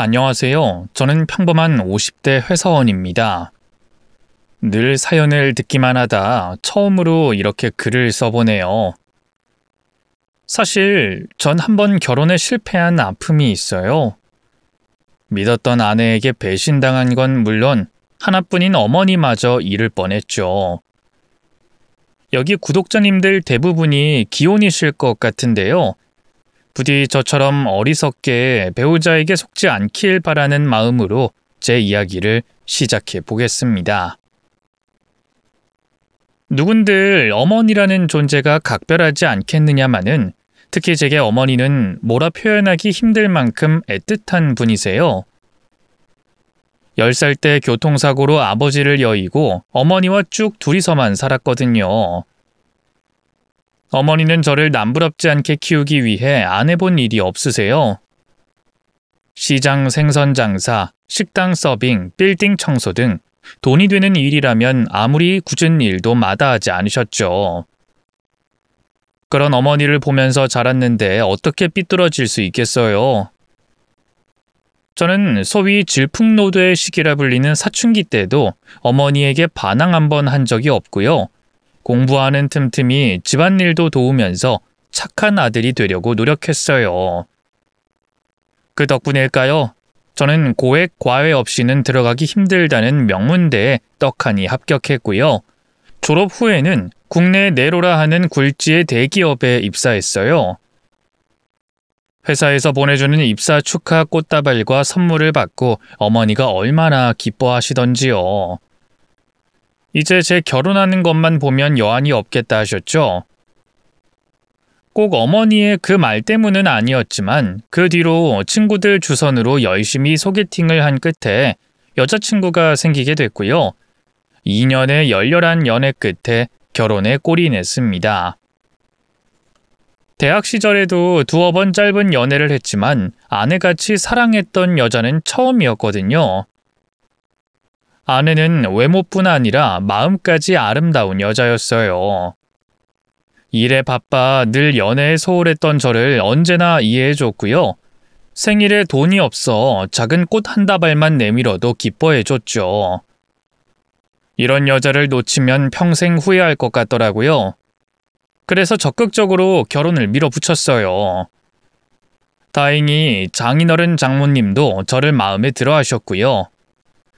안녕하세요. 저는 평범한 50대 회사원입니다. 늘 사연을 듣기만 하다 처음으로 이렇게 글을 써보네요. 사실 전 한번 결혼에 실패한 아픔이 있어요. 믿었던 아내에게 배신당한 건 물론 하나뿐인 어머니마저 잃을 뻔했죠. 여기 구독자님들 대부분이 기혼이실 것 같은데요. 부디 저처럼 어리석게 배우자에게 속지 않길 바라는 마음으로 제 이야기를 시작해 보겠습니다. 누군들 어머니라는 존재가 각별하지 않겠느냐마는 특히 제게 어머니는 뭐라 표현하기 힘들 만큼 애틋한 분이세요. 10살 때 교통사고로 아버지를 여의고 어머니와 쭉 둘이서만 살았거든요. 어머니는 저를 남부럽지 않게 키우기 위해 안 해본 일이 없으세요. 시장 생선 장사, 식당 서빙, 빌딩 청소 등 돈이 되는 일이라면 아무리 굳은 일도 마다하지 않으셨죠. 그런 어머니를 보면서 자랐는데 어떻게 삐뚤어질 수 있겠어요. 저는 소위 질풍노도의 시기라 불리는 사춘기 때도 어머니에게 반항 한번 한 적이 없고요. 공부하는 틈틈이 집안일도 도우면서 착한 아들이 되려고 노력했어요. 그 덕분일까요? 저는 고액 과외 없이는 들어가기 힘들다는 명문대에 떡하니 합격했고요. 졸업 후에는 국내 내로라 하는 굴지의 대기업에 입사했어요. 회사에서 보내주는 입사 축하 꽃다발과 선물을 받고 어머니가 얼마나 기뻐하시던지요. 이제 제 결혼하는 것만 보면 여한이 없겠다 하셨죠? 꼭 어머니의 그 말 때문은 아니었지만 그 뒤로 친구들 주선으로 열심히 소개팅을 한 끝에 여자친구가 생기게 됐고요. 2년의 열렬한 연애 끝에 결혼에 골이 냈습니다. 대학 시절에도 두어 번 짧은 연애를 했지만 아내같이 사랑했던 여자는 처음이었거든요. 아내는 외모뿐 아니라 마음까지 아름다운 여자였어요. 일에 바빠 늘 연애에 소홀했던 저를 언제나 이해해줬고요. 생일에 돈이 없어 작은 꽃 한 다발만 내밀어도 기뻐해줬죠. 이런 여자를 놓치면 평생 후회할 것 같더라고요. 그래서 적극적으로 결혼을 밀어붙였어요. 다행히 장인어른 장모님도 저를 마음에 들어 하셨고요.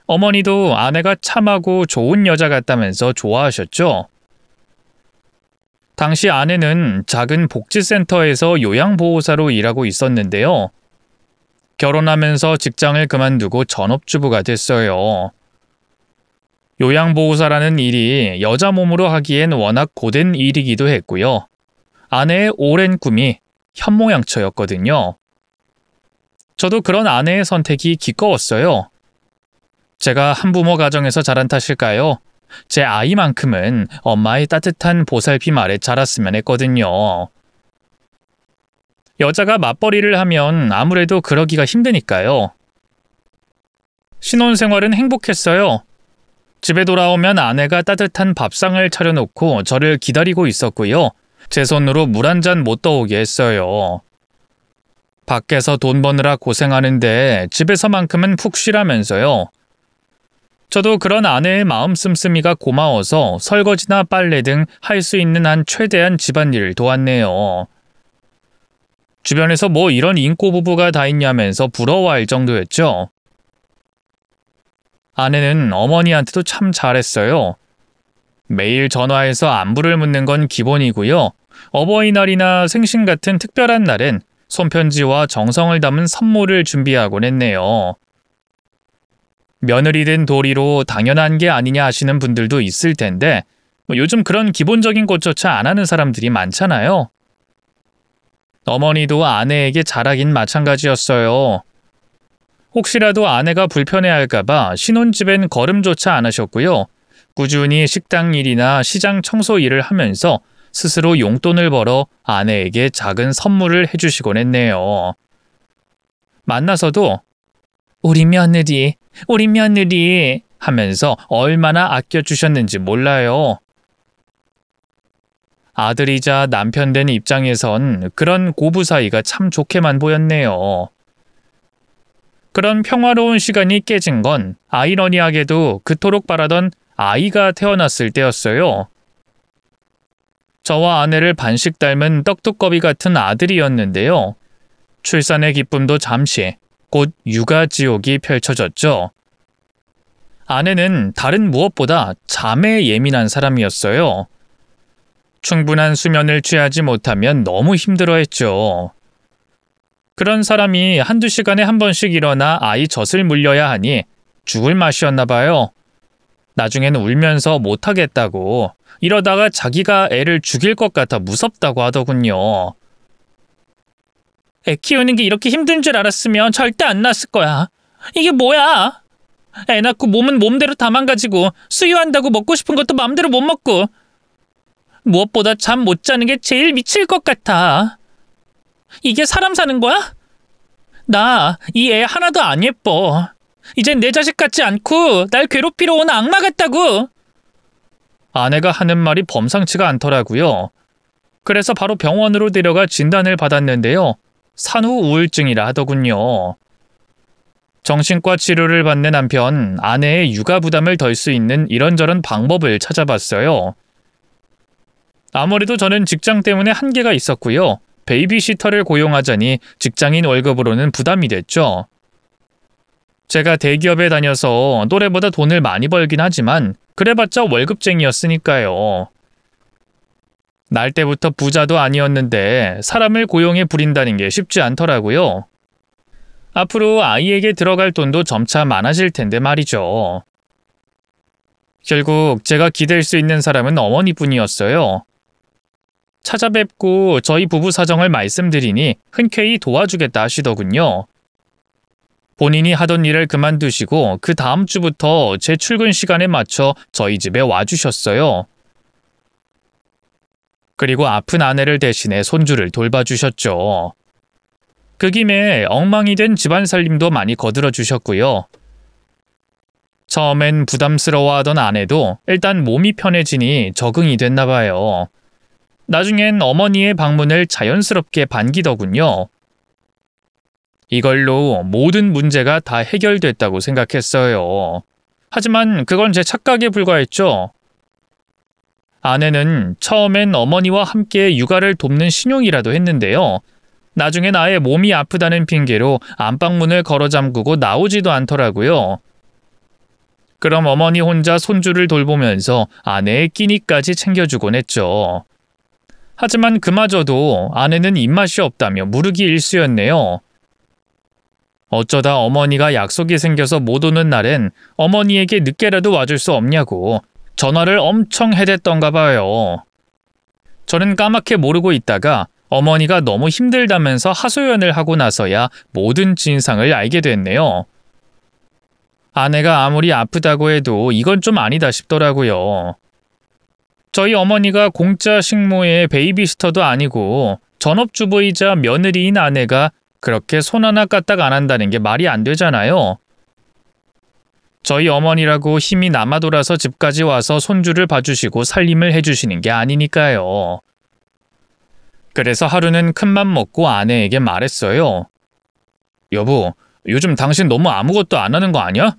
어머니도 아내가 참하고 좋은 여자 같다면서 좋아하셨죠. 당시 아내는 작은 복지센터에서 요양보호사로 일하고 있었는데요. 결혼하면서 직장을 그만두고 전업주부가 됐어요. 요양보호사라는 일이 여자 몸으로 하기엔 워낙 고된 일이기도 했고요. 아내의 오랜 꿈이 현모양처였거든요. 저도 그런 아내의 선택이 기꺼웠어요. 제가 한부모 가정에서 자란 탓일까요? 제 아이만큼은 엄마의 따뜻한 보살핌 아래 자랐으면 했거든요. 여자가 맞벌이를 하면 아무래도 그러기가 힘드니까요. 신혼생활은 행복했어요. 집에 돌아오면 아내가 따뜻한 밥상을 차려놓고 저를 기다리고 있었고요. 제 손으로 물 한 잔 못 떠오게 했어요. 밖에서 돈 버느라 고생하는데 집에서만큼은 푹 쉬라면서요. 저도 그런 아내의 마음 씀씀이가 고마워서 설거지나 빨래 등 할 수 있는 한 최대한 집안일을 도왔네요. 주변에서 뭐 이런 인꼬 부부가 다 있냐면서 부러워할 정도였죠. 아내는 어머니한테도 참 잘했어요. 매일 전화해서 안부를 묻는 건 기본이고요. 어버이날이나 생신 같은 특별한 날엔 손편지와 정성을 담은 선물을 준비하곤 했네요. 며느리 된 도리로 당연한 게 아니냐 하시는 분들도 있을 텐데 요즘 그런 기본적인 것조차 안 하는 사람들이 많잖아요. 어머니도 아내에게 잘하긴 마찬가지였어요. 혹시라도 아내가 불편해할까봐 신혼집엔 걸음조차 안 하셨고요. 꾸준히 식당 일이나 시장 청소 일을 하면서 스스로 용돈을 벌어 아내에게 작은 선물을 해주시곤 했네요. 만나서도 우리 며느리 하면서 얼마나 아껴주셨는지 몰라요. 아들이자 남편 된 입장에선 그런 고부 사이가 참 좋게만 보였네요. 그런 평화로운 시간이 깨진 건 아이러니하게도 그토록 바라던 아이가 태어났을 때였어요. 저와 아내를 반씩 닮은 떡두꺼비 같은 아들이었는데요. 출산의 기쁨도 잠시, 곧 육아 지옥이 펼쳐졌죠. 아내는 다른 무엇보다 잠에 예민한 사람이었어요. 충분한 수면을 취하지 못하면 너무 힘들어했죠. 그런 사람이 한두 시간에 한 번씩 일어나 아이 젖을 물려야 하니 죽을 맛이었나 봐요. 나중에는 울면서 못하겠다고, 이러다가 자기가 애를 죽일 것 같아 무섭다고 하더군요. 애 키우는 게 이렇게 힘든 줄 알았으면 절대 안 낳았을 거야. 이게 뭐야? 애 낳고 몸은 몸대로 다 망가지고 수유한다고 먹고 싶은 것도 마음대로 못 먹고 무엇보다 잠 못 자는 게 제일 미칠 것 같아. 이게 사람 사는 거야? 나 이 애 하나도 안 예뻐. 이젠 내 자식 같지 않고 날 괴롭히러 온 악마 같다고. 아내가 하는 말이 범상치가 않더라고요. 그래서 바로 병원으로 데려가 진단을 받았는데요. 산후 우울증이라 하더군요. 정신과 치료를 받는 한편 아내의 육아 부담을 덜 수 있는 이런저런 방법을 찾아봤어요. 아무래도 저는 직장 때문에 한계가 있었고요. 베이비시터를 고용하자니 직장인 월급으로는 부담이 됐죠. 제가 대기업에 다녀서 또래보다 돈을 많이 벌긴 하지만 그래봤자 월급쟁이였으니까요. 날 때부터 부자도 아니었는데 사람을 고용해 부린다는 게 쉽지 않더라고요. 앞으로 아이에게 들어갈 돈도 점차 많아질 텐데 말이죠. 결국 제가 기댈 수 있는 사람은 어머니뿐이었어요. 찾아뵙고 저희 부부 사정을 말씀드리니 흔쾌히 도와주겠다 하시더군요. 본인이 하던 일을 그만두시고 그 다음 주부터 제 출근 시간에 맞춰 저희 집에 와주셨어요. 그리고 아픈 아내를 대신해 손주를 돌봐주셨죠. 그 김에 엉망이 된 집안 살림도 많이 거들어 주셨고요. 처음엔 부담스러워하던 아내도 일단 몸이 편해지니 적응이 됐나 봐요. 나중엔 어머니의 방문을 자연스럽게 반기더군요. 이걸로 모든 문제가 다 해결됐다고 생각했어요. 하지만 그건 제 착각에 불과했죠. 아내는 처음엔 어머니와 함께 육아를 돕는 신용이라도 했는데요. 나중엔 아예 몸이 아프다는 핑계로 안방문을 걸어 잠그고 나오지도 않더라고요. 그럼 어머니 혼자 손주를 돌보면서 아내의 끼니까지 챙겨주곤 했죠. 하지만 그마저도 아내는 입맛이 없다며 무르기 일쑤였네요. 어쩌다 어머니가 약속이 생겨서 못 오는 날엔 어머니에게 늦게라도 와줄 수 없냐고 전화를 엄청 해댔던가 봐요. 저는 까맣게 모르고 있다가 어머니가 너무 힘들다면서 하소연을 하고 나서야 모든 진상을 알게 됐네요. 아내가 아무리 아프다고 해도 이건 좀 아니다 싶더라고요. 저희 어머니가 공짜 식모의 베이비시터도 아니고 전업주부이자 며느리인 아내가 그렇게 손 하나 까딱 안 한다는 게 말이 안 되잖아요. 저희 어머니라고 힘이 남아돌아서 집까지 와서 손주를 봐주시고 살림을 해주시는 게 아니니까요. 그래서 하루는 큰맘 먹고 아내에게 말했어요. 여보, 요즘 당신 너무 아무것도 안 하는 거 아니야?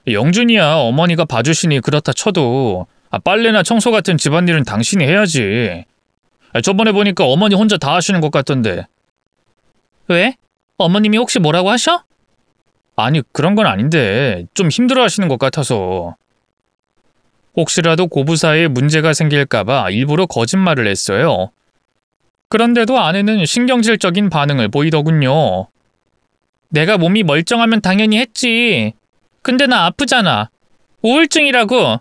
영준이야 어머니가 봐주시니 그렇다 쳐도 빨래나 청소 같은 집안일은 당신이 해야지. 저번에 보니까 어머니 혼자 다 하시는 것 같던데. 왜? 어머님이 혹시 뭐라고 하셔? 아니, 그런 건 아닌데 좀 힘들어 하시는 것 같아서. 혹시라도 고부 사이에 문제가 생길까봐 일부러 거짓말을 했어요. 그런데도 아내는 신경질적인 반응을 보이더군요. 내가 몸이 멀쩡하면 당연히 했지. 근데 나 아프잖아. 우울증이라고.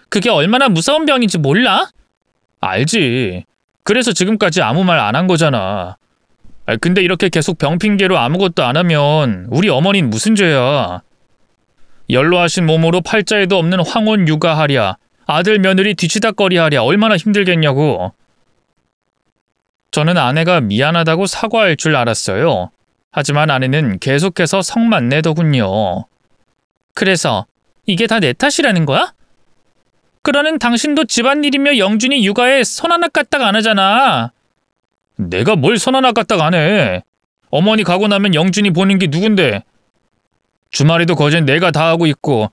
그게 얼마나 무서운 병인지 몰라? 알지. 그래서 지금까지 아무 말 안 한 거잖아. 근데 이렇게 계속 병 핑계로 아무것도 안 하면 우리 어머니는 무슨 죄야. 연로하신 몸으로 팔자에도 없는 황혼 육아하랴. 아들 며느리 뒤치다꺼리하랴. 얼마나 힘들겠냐고. 저는 아내가 미안하다고 사과할 줄 알았어요. 하지만 아내는 계속해서 성만 내더군요. 그래서 이게 다 내 탓이라는 거야? 그러는 당신도 집안일이며 영준이 육아에 손 하나 까딱 안 하잖아. 내가 뭘 손 하나 까딱 안 해. 어머니 가고 나면 영준이 보는 게 누군데. 주말에도 거진 내가 다 하고 있고.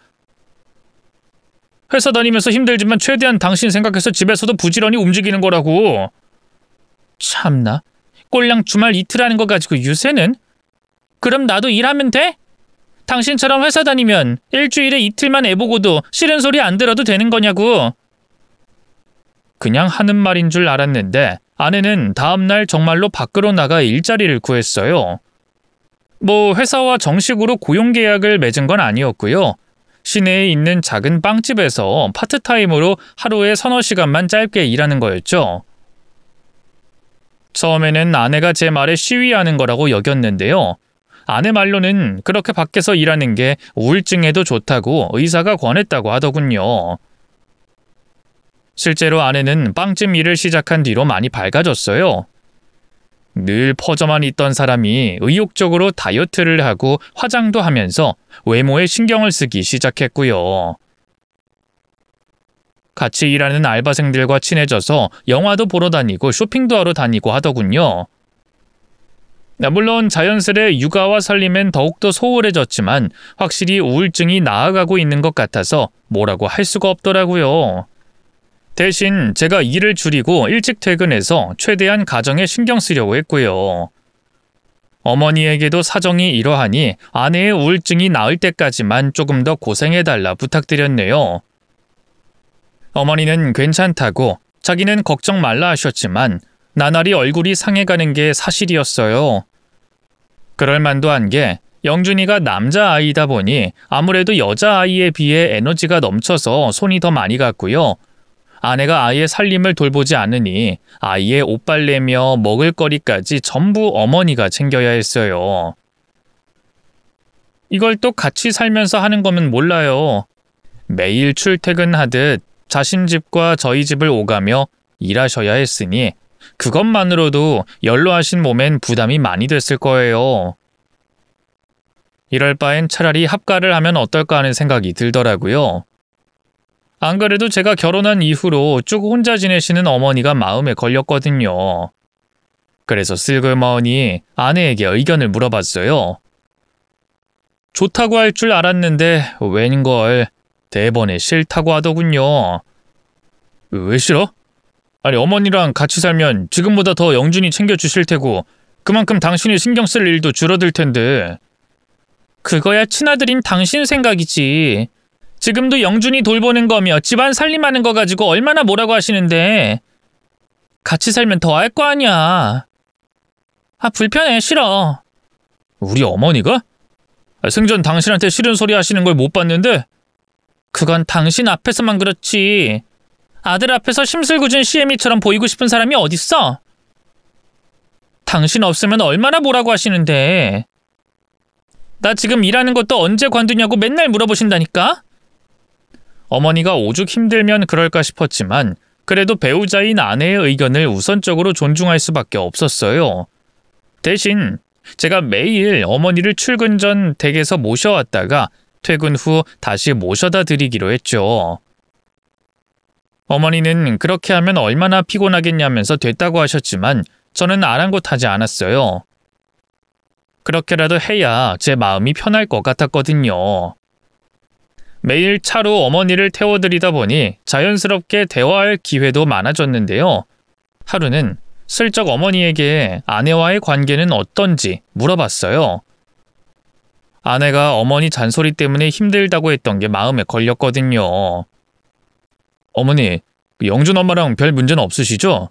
회사 다니면서 힘들지만 최대한 당신 생각해서 집에서도 부지런히 움직이는 거라고. 참나, 꼴랑 주말 이틀 하는 거 가지고 유세는? 그럼 나도 일하면 돼? 당신처럼 회사 다니면 일주일에 이틀만 애보고도 싫은 소리 안 들어도 되는 거냐고. 그냥 하는 말인 줄 알았는데 아내는 다음날 정말로 밖으로 나가 일자리를 구했어요. 뭐 회사와 정식으로 고용계약을 맺은 건 아니었고요. 시내에 있는 작은 빵집에서 파트타임으로 하루에 서너 시간만 짧게 일하는 거였죠. 처음에는 아내가 제 말에 시위하는 거라고 여겼는데요. 아내 말로는 그렇게 밖에서 일하는 게 우울증에도 좋다고 의사가 권했다고 하더군요. 실제로 아내는 빵집 일을 시작한 뒤로 많이 밝아졌어요. 늘 퍼져만 있던 사람이 의욕적으로 다이어트를 하고 화장도 하면서 외모에 신경을 쓰기 시작했고요. 같이 일하는 알바생들과 친해져서 영화도 보러 다니고 쇼핑도 하러 다니고 하더군요. 물론 자연스레 육아와 살림엔 더욱더 소홀해졌지만 확실히 우울증이 나아가고 있는 것 같아서 뭐라고 할 수가 없더라고요. 대신 제가 일을 줄이고 일찍 퇴근해서 최대한 가정에 신경 쓰려고 했고요. 어머니에게도 사정이 이러하니 아내의 우울증이 나을 때까지만 조금 더 고생해달라 부탁드렸네요. 어머니는 괜찮다고 자기는 걱정 말라 하셨지만 나날이 얼굴이 상해가는 게 사실이었어요. 그럴만도 한 게 영준이가 남자아이다 보니 아무래도 여자아이에 비해 에너지가 넘쳐서 손이 더 많이 갔고요. 아내가 아이의 살림을 돌보지 않으니 아이의 옷 빨래며 먹을거리까지 전부 어머니가 챙겨야 했어요. 이걸 또 같이 살면서 하는 거면 몰라요. 매일 출퇴근하듯 자신 집과 저희 집을 오가며 일하셔야 했으니 그것만으로도 연로하신 몸엔 부담이 많이 됐을 거예요. 이럴 바엔 차라리 합가를 하면 어떨까 하는 생각이 들더라고요. 안 그래도 제가 결혼한 이후로 쭉 혼자 지내시는 어머니가 마음에 걸렸거든요. 그래서 슬그머니 아내에게 의견을 물어봤어요. 좋다고 할 줄 알았는데 웬걸 대번에 싫다고 하더군요. 왜 싫어? 아니 어머니랑 같이 살면 지금보다 더 영준이 챙겨주실 테고 그만큼 당신이 신경 쓸 일도 줄어들 텐데. 그거야 친아들인 당신 생각이지. 지금도 영준이 돌보는 거며 집안 살림하는 거 가지고 얼마나 뭐라고 하시는데. 같이 살면 더 할 거 아니야. 불편해, 싫어. 우리 어머니가? 생전 당신한테 싫은 소리 하시는 걸 못 봤는데? 그건 당신 앞에서만 그렇지. 아들 앞에서 심술궂은 시애미처럼 보이고 싶은 사람이 어딨어? 당신 없으면 얼마나 뭐라고 하시는데. 나 지금 일하는 것도 언제 관두냐고 맨날 물어보신다니까? 어머니가 오죽 힘들면 그럴까 싶었지만 그래도 배우자인 아내의 의견을 우선적으로 존중할 수밖에 없었어요. 대신 제가 매일 어머니를 출근 전 댁에서 모셔왔다가 퇴근 후 다시 모셔다 드리기로 했죠. 어머니는 그렇게 하면 얼마나 피곤하겠냐면서 됐다고 하셨지만 저는 아랑곳하지 않았어요. 그렇게라도 해야 제 마음이 편할 것 같았거든요. 매일 차로 어머니를 태워드리다 보니 자연스럽게 대화할 기회도 많아졌는데요. 하루는 슬쩍 어머니에게 아내와의 관계는 어떤지 물어봤어요. 아내가 어머니 잔소리 때문에 힘들다고 했던 게 마음에 걸렸거든요. 어머니, 영준 엄마랑 별 문제는 없으시죠?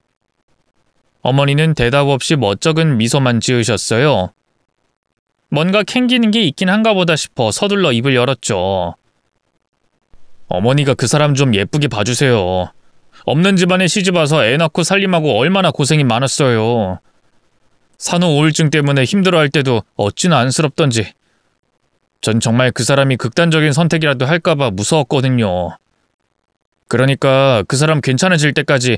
어머니는 대답 없이 멋쩍은 미소만 지으셨어요. 뭔가 캥기는 게 있긴 한가 보다 싶어 서둘러 입을 열었죠. 어머니가 그 사람 좀 예쁘게 봐주세요. 없는 집안에 시집와서 애 낳고 살림하고 얼마나 고생이 많았어요. 산후 우울증 때문에 힘들어할 때도 어찌나 안쓰럽던지. 전 정말 그 사람이 극단적인 선택이라도 할까봐 무서웠거든요. 그러니까 그 사람 괜찮아질 때까지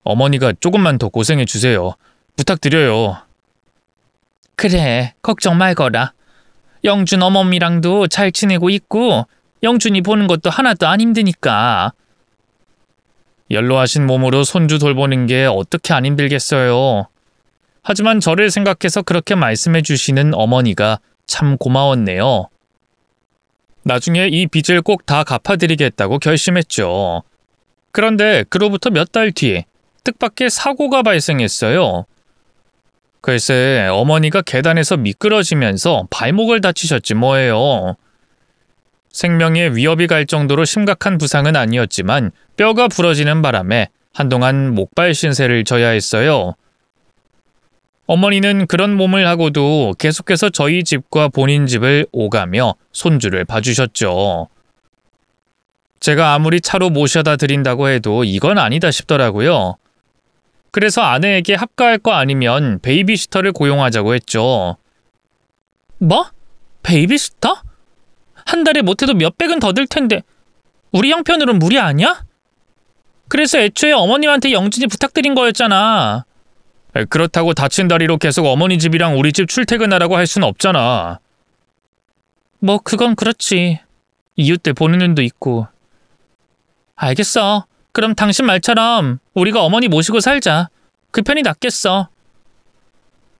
어머니가 조금만 더 고생해 주세요. 부탁드려요. 그래, 걱정 말거라. 영준 어머니랑도 잘 지내고 있고 영준이 보는 것도 하나도 안 힘드니까. 연로하신 몸으로 손주 돌보는 게 어떻게 안 힘들겠어요. 하지만 저를 생각해서 그렇게 말씀해 주시는 어머니가 참 고마웠네요. 나중에 이 빚을 꼭 다 갚아드리겠다고 결심했죠. 그런데 그로부터 몇 달 뒤 뜻밖의 사고가 발생했어요. 글쎄, 어머니가 계단에서 미끄러지면서 발목을 다치셨지 뭐예요. 생명에 위협이 갈 정도로 심각한 부상은 아니었지만 뼈가 부러지는 바람에 한동안 목발 신세를 져야 했어요. 어머니는 그런 몸을 하고도 계속해서 저희 집과 본인 집을 오가며 손주를 봐주셨죠. 제가 아무리 차로 모셔다 드린다고 해도 이건 아니다 싶더라고요. 그래서 아내에게 합가할 거 아니면 베이비시터를 고용하자고 했죠. 뭐? 베이비시터? 한 달에 못해도 몇백은 더 들 텐데 우리 형편으로는 무리 아니야? 그래서 애초에 어머님한테 영진이 부탁드린 거였잖아. 그렇다고 다친 다리로 계속 어머니 집이랑 우리 집 출퇴근하라고 할 순 없잖아. 뭐 그건 그렇지. 이웃들 보는 눈도 있고. 알겠어. 그럼 당신 말처럼 우리가 어머니 모시고 살자. 그 편이 낫겠어.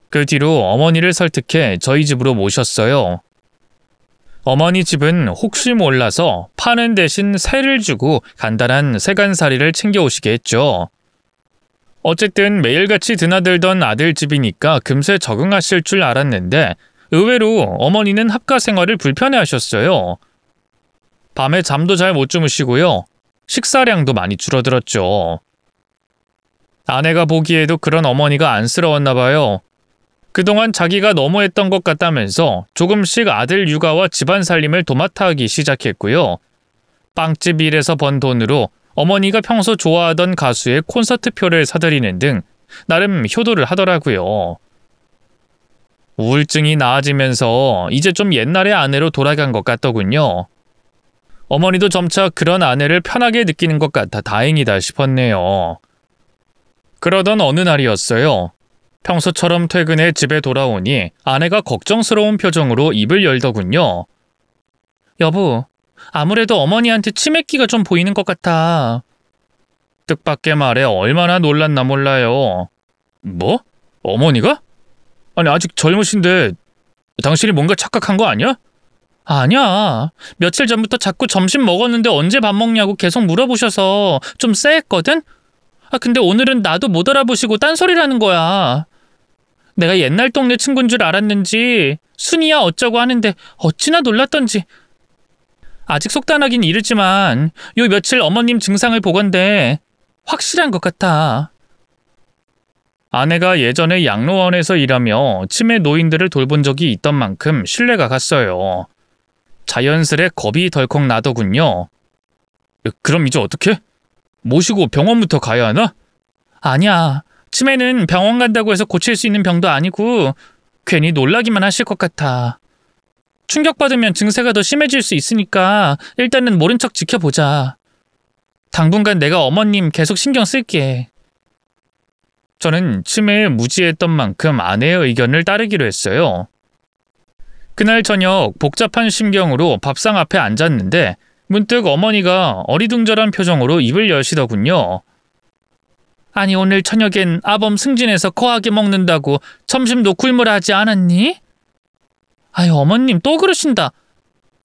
그 뒤로 어머니를 설득해 저희 집으로 모셨어요. 어머니 집은 혹시 몰라서 파는 대신 세를 주고 간단한 세간살이를 챙겨오시게 했죠. 어쨌든 매일같이 드나들던 아들 집이니까 금세 적응하실 줄 알았는데 의외로 어머니는 합가 생활을 불편해하셨어요. 밤에 잠도 잘 못 주무시고요. 식사량도 많이 줄어들었죠. 아내가 보기에도 그런 어머니가 안쓰러웠나 봐요. 그동안 자기가 너무했던 것 같다면서 조금씩 아들 육아와 집안 살림을 도맡아 하기 시작했고요. 빵집 일에서 번 돈으로 어머니가 평소 좋아하던 가수의 콘서트 표를 사드리는 등 나름 효도를 하더라고요. 우울증이 나아지면서 이제 좀 옛날의 아내로 돌아간 것 같더군요. 어머니도 점차 그런 아내를 편하게 느끼는 것 같아 다행이다 싶었네요. 그러던 어느 날이었어요. 평소처럼 퇴근해 집에 돌아오니 아내가 걱정스러운 표정으로 입을 열더군요. 여보, 아무래도 어머니한테 치매기가 좀 보이는 것 같아. 뜻밖의 말에 얼마나 놀랐나 몰라요. 뭐? 어머니가? 아니 아직 젊으신데 당신이 뭔가 착각한 거 아니야? 아니야. 며칠 전부터 자꾸 점심 먹었는데 언제 밥 먹냐고 계속 물어보셔서 좀 쎄했거든? 근데 오늘은 나도 못 알아보시고 딴소리라는 거야. 내가 옛날 동네 친구인 줄 알았는지 순이야 어쩌고 하는데 어찌나 놀랐던지. 아직 속단하긴 이르지만 요 며칠 어머님 증상을 보건대 확실한 것 같아. 아내가 예전에 양로원에서 일하며 치매 노인들을 돌본 적이 있던 만큼 신뢰가 갔어요. 자연스레 겁이 덜컥 나더군요. 그럼 이제 어떡해? 모시고 병원부터 가야 하나? 아니야. 치매는 병원 간다고 해서 고칠 수 있는 병도 아니고 괜히 놀라기만 하실 것 같아. 충격받으면 증세가 더 심해질 수 있으니까 일단은 모른 척 지켜보자. 당분간 내가 어머님 계속 신경 쓸게. 저는 치매에 무지했던 만큼 아내의 의견을 따르기로 했어요. 그날 저녁 복잡한 심경으로 밥상 앞에 앉았는데 문득 어머니가 어리둥절한 표정으로 입을 여시더군요. 아니 오늘 저녁엔 아범 승진해서 거하게 먹는다고 점심도 굶으라 하지 않았니? 아유 어머님 또 그러신다.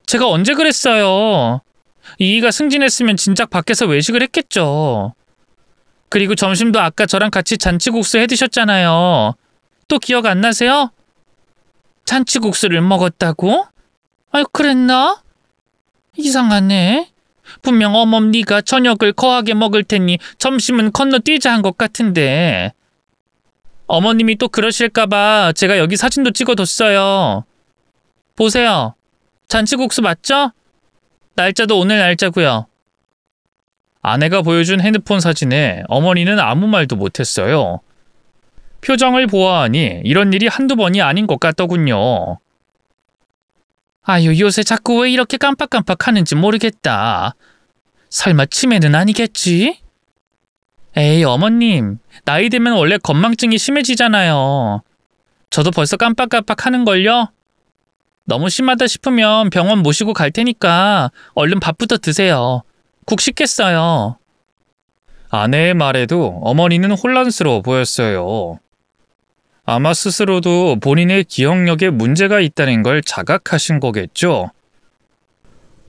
제가 언제 그랬어요. 이이가 승진했으면 진작 밖에서 외식을 했겠죠. 그리고 점심도 아까 저랑 같이 잔치국수 해드셨잖아요. 또 기억 안 나세요? 잔치국수를 먹었다고? 아유 그랬나? 이상하네. 분명 어멈 네가 저녁을 거하게 먹을 테니 점심은 건너뛰자 한 것 같은데. 어머님이 또 그러실까봐 제가 여기 사진도 찍어뒀어요. 보세요. 잔치국수 맞죠? 날짜도 오늘 날짜고요. 아내가 보여준 핸드폰 사진에 어머니는 아무 말도 못했어요. 표정을 보아하니 이런 일이 한두 번이 아닌 것 같더군요. 아유 요새 자꾸 왜 이렇게 깜빡깜빡 하는지 모르겠다. 설마 치매는 아니겠지? 에이 어머님, 나이 들면 원래 건망증이 심해지잖아요. 저도 벌써 깜빡깜빡 하는걸요? 너무 심하다 싶으면 병원 모시고 갈 테니까 얼른 밥부터 드세요. 국 식겠어요. 아내의 말에도 어머니는 혼란스러워 보였어요. 아마 스스로도 본인의 기억력에 문제가 있다는 걸 자각하신 거겠죠.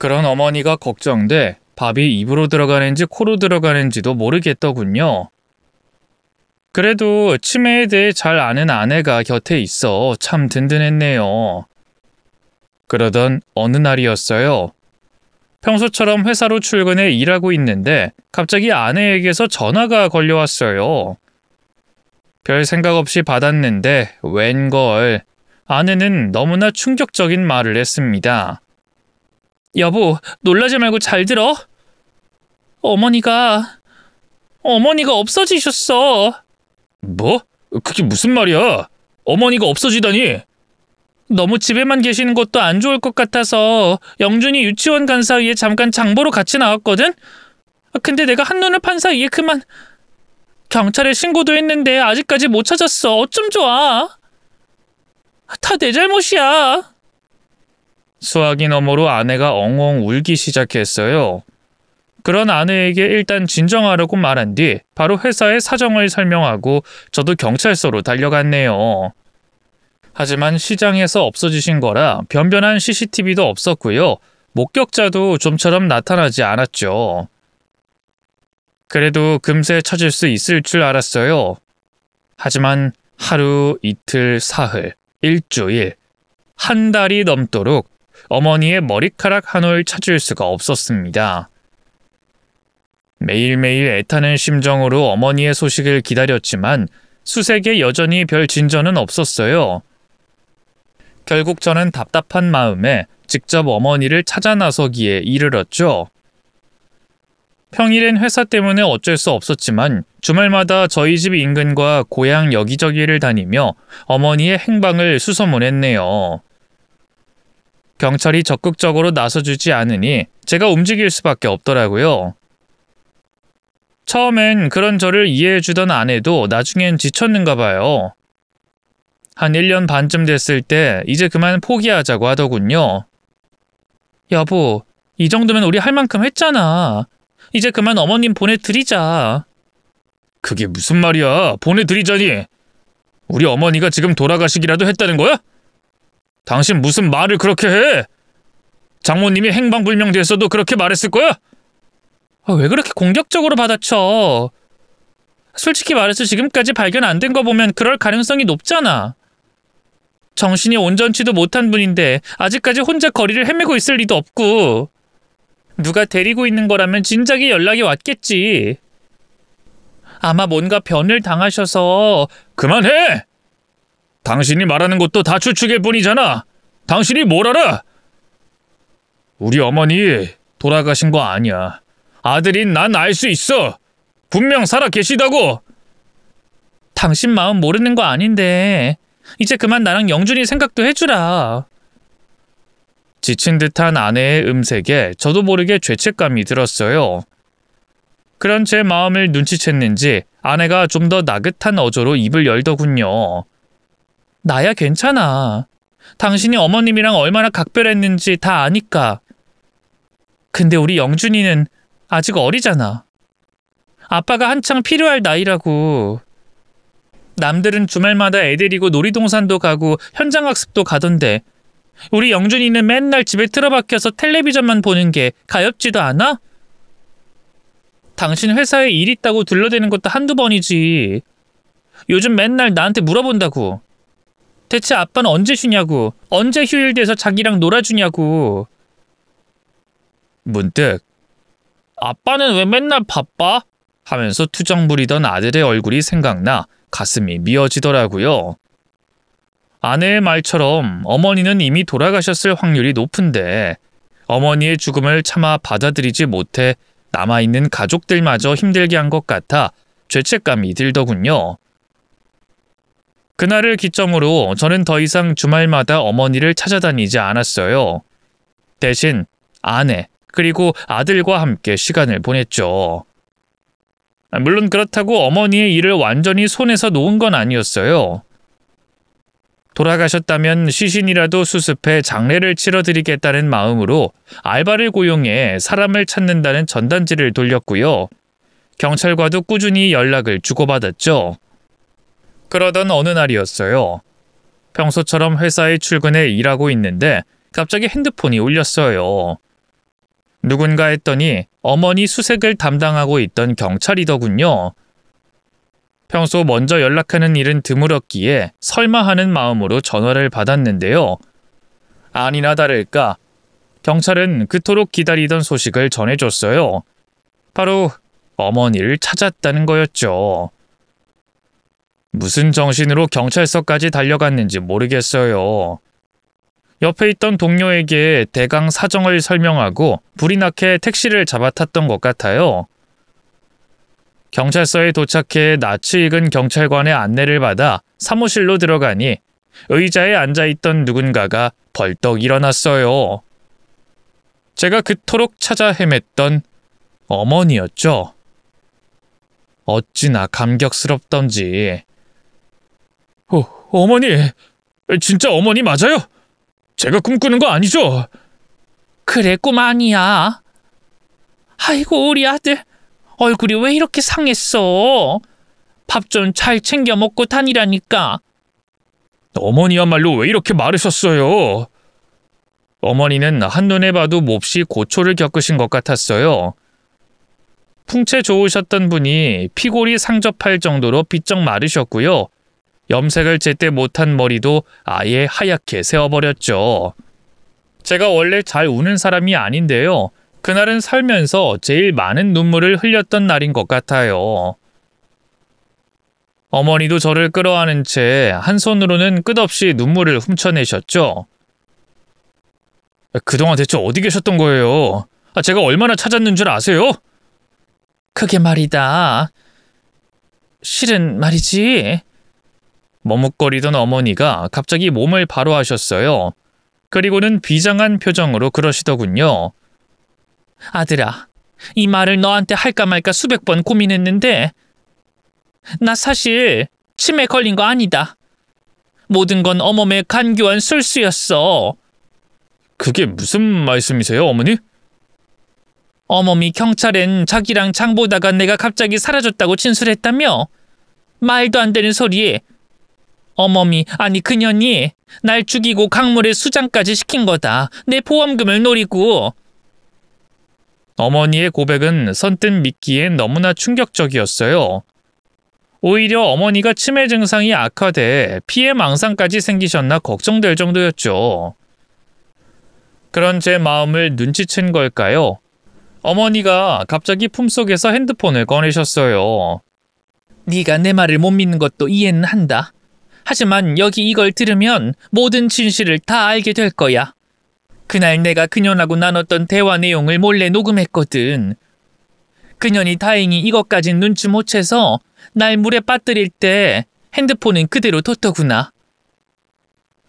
그런 어머니가 걱정돼 밥이 입으로 들어가는지 코로 들어가는지도 모르겠더군요. 그래도 치매에 대해 잘 아는 아내가 곁에 있어 참 든든했네요. 그러던 어느 날이었어요. 평소처럼 회사로 출근해 일하고 있는데 갑자기 아내에게서 전화가 걸려왔어요. 별 생각 없이 받았는데 웬걸 아내는 너무나 충격적인 말을 했습니다. 여보, 놀라지 말고 잘 들어. 어머니가 없어지셨어. 뭐? 그게 무슨 말이야? 어머니가 없어지다니? 너무 집에만 계시는 것도 안 좋을 것 같아서 영준이 유치원 간 사이에 잠깐 장보러 같이 나왔거든? 근데 내가 한눈을 판 사이에 그만 경찰에 신고도 했는데 아직까지 못 찾았어. 어쩜 좋아. 다 내 잘못이야. 수화기 너머로 아내가 엉엉 울기 시작했어요. 그런 아내에게 일단 진정하라고 말한 뒤 바로 회사의 사정을 설명하고 저도 경찰서로 달려갔네요. 하지만 시장에서 없어지신 거라 변변한 CCTV도 없었고요. 목격자도 좀처럼 나타나지 않았죠. 그래도 금세 찾을 수 있을 줄 알았어요. 하지만 하루, 이틀, 사흘, 일주일, 한 달이 넘도록 어머니의 머리카락 한 올 찾을 수가 없었습니다. 매일매일 애타는 심정으로 어머니의 소식을 기다렸지만 수색에 여전히 별 진전은 없었어요. 결국 저는 답답한 마음에 직접 어머니를 찾아 나서기에 이르렀죠. 평일엔 회사 때문에 어쩔 수 없었지만 주말마다 저희 집 인근과 고향 여기저기를 다니며 어머니의 행방을 수소문했네요. 경찰이 적극적으로 나서주지 않으니 제가 움직일 수밖에 없더라고요. 처음엔 그런 저를 이해해주던 아내도 나중엔 지쳤는가 봐요. 한 1년 반쯤 됐을 때 이제 그만 포기하자고 하더군요. 여보, 이 정도면 우리 할 만큼 했잖아. 이제 그만 어머님 보내드리자. 그게 무슨 말이야? 보내드리자니. 우리 어머니가 지금 돌아가시기라도 했다는 거야? 당신 무슨 말을 그렇게 해? 장모님이 행방불명됐어도 그렇게 말했을 거야? 왜 그렇게 공격적으로 받아쳐? 솔직히 말해서 지금까지 발견 안 된 거 보면 그럴 가능성이 높잖아. 정신이 온전치도 못한 분인데 아직까지 혼자 거리를 헤매고 있을 리도 없고 누가 데리고 있는 거라면 진작에 연락이 왔겠지. 아마 뭔가 변을 당하셔서. 그만해! 당신이 말하는 것도 다 추측일 뿐이잖아. 당신이 뭘 알아? 우리 어머니 돌아가신 거 아니야. 아들인 난 알 수 있어. 분명 살아 계시다고. 당신 마음 모르는 거 아닌데 이제 그만 나랑 영준이 생각도 해주라. 지친 듯한 아내의 음색에 저도 모르게 죄책감이 들었어요. 그런 제 마음을 눈치챘는지 아내가 좀 더 나긋한 어조로 입을 열더군요. 나야 괜찮아. 당신이 어머님이랑 얼마나 각별했는지 다 아니까. 근데 우리 영준이는 아직 어리잖아. 아빠가 한창 필요할 나이라고. 남들은 주말마다 애 데리고 놀이동산도 가고 현장학습도 가던데 우리 영준이는 맨날 집에 틀어박혀서 텔레비전만 보는 게 가엾지도 않아? 당신 회사에 일 있다고 둘러대는 것도 한두 번이지. 요즘 맨날 나한테 물어본다고. 대체 아빠는 언제 쉬냐고. 언제 휴일 돼서 자기랑 놀아주냐고. 문득 아빠는 왜 맨날 바빠? 하면서 투정 부리던 아들의 얼굴이 생각나 가슴이 미어지더라고요. 아내의 말처럼 어머니는 이미 돌아가셨을 확률이 높은데 어머니의 죽음을 차마 받아들이지 못해 남아있는 가족들마저 힘들게 한 것 같아 죄책감이 들더군요. 그날을 기점으로 저는 더 이상 주말마다 어머니를 찾아다니지 않았어요. 대신 아내 그리고 아들과 함께 시간을 보냈죠. 물론 그렇다고 어머니의 일을 완전히 손에서 놓은 건 아니었어요. 돌아가셨다면 시신이라도 수습해 장례를 치러드리겠다는 마음으로 알바를 고용해 사람을 찾는다는 전단지를 돌렸고요. 경찰과도 꾸준히 연락을 주고받았죠. 그러던 어느 날이었어요. 평소처럼 회사에 출근해 일하고 있는데 갑자기 핸드폰이 울렸어요. 누군가 했더니 어머니 수색을 담당하고 있던 경찰이더군요. 평소 먼저 연락하는 일은 드물었기에 설마 하는 마음으로 전화를 받았는데요. 아니나 다를까 경찰은 그토록 기다리던 소식을 전해줬어요. 바로 어머니를 찾았다는 거였죠. 무슨 정신으로 경찰서까지 달려갔는지 모르겠어요. 옆에 있던 동료에게 대강 사정을 설명하고 불이 나게 택시를 잡아 탔던 것 같아요. 경찰서에 도착해 낯이 익은 경찰관의 안내를 받아 사무실로 들어가니 의자에 앉아있던 누군가가 벌떡 일어났어요. 제가 그토록 찾아 헤맸던 어머니였죠. 어찌나 감격스럽던지. 어머니, 진짜 어머니 맞아요? 제가 꿈꾸는 거 아니죠? 그래, 꿈 아니야. 아이고, 우리 아들 얼굴이 왜 이렇게 상했어? 밥 좀 잘 챙겨 먹고 다니라니까. 어머니야말로 왜 이렇게 마르셨어요? 어머니는 한눈에 봐도 몹시 고초를 겪으신 것 같았어요. 풍채 좋으셨던 분이 피골이 상접할 정도로 비쩍 마르셨고요. 염색을 제때 못한 머리도 아예 하얗게 세어버렸죠. 제가 원래 잘 우는 사람이 아닌데요. 그날은 살면서 제일 많은 눈물을 흘렸던 날인 것 같아요. 어머니도 저를 끌어안은 채 한 손으로는 끝없이 눈물을 훔쳐내셨죠. 그동안 대체 어디 계셨던 거예요? 제가 얼마나 찾았는 줄 아세요? 그게 말이다. 실은 말이지. 머뭇거리던 어머니가 갑자기 몸을 바로 하셨어요. 그리고는 비장한 표정으로 그러시더군요. 아들아, 이 말을 너한테 할까 말까 수백 번 고민했는데 나 사실 치매 걸린 거 아니다. 모든 건 어멈의 간교한 술수였어. 그게 무슨 말씀이세요, 어머니? 어멈이 경찰엔 자기랑 장 보다가 내가 갑자기 사라졌다고 진술했다며? 말도 안 되는 소리에 어멈이, 아니 그년이 날 죽이고 강물에 수장까지 시킨 거다. 내 보험금을 노리고. 어머니의 고백은 선뜻 믿기엔 너무나 충격적이었어요. 오히려 어머니가 치매 증상이 악화돼 피해 망상까지 생기셨나 걱정될 정도였죠. 그런 제 마음을 눈치챈 걸까요? 어머니가 갑자기 품속에서 핸드폰을 꺼내셨어요. 네가 내 말을 못 믿는 것도 이해는 한다. 하지만 여기 이걸 들으면 모든 진실을 다 알게 될 거야. 그날 내가 그년하고 나눴던 대화 내용을 몰래 녹음했거든. 그년이 다행히 이것까진 눈치 못 채서 날 물에 빠뜨릴 때 핸드폰은 그대로 뒀더구나.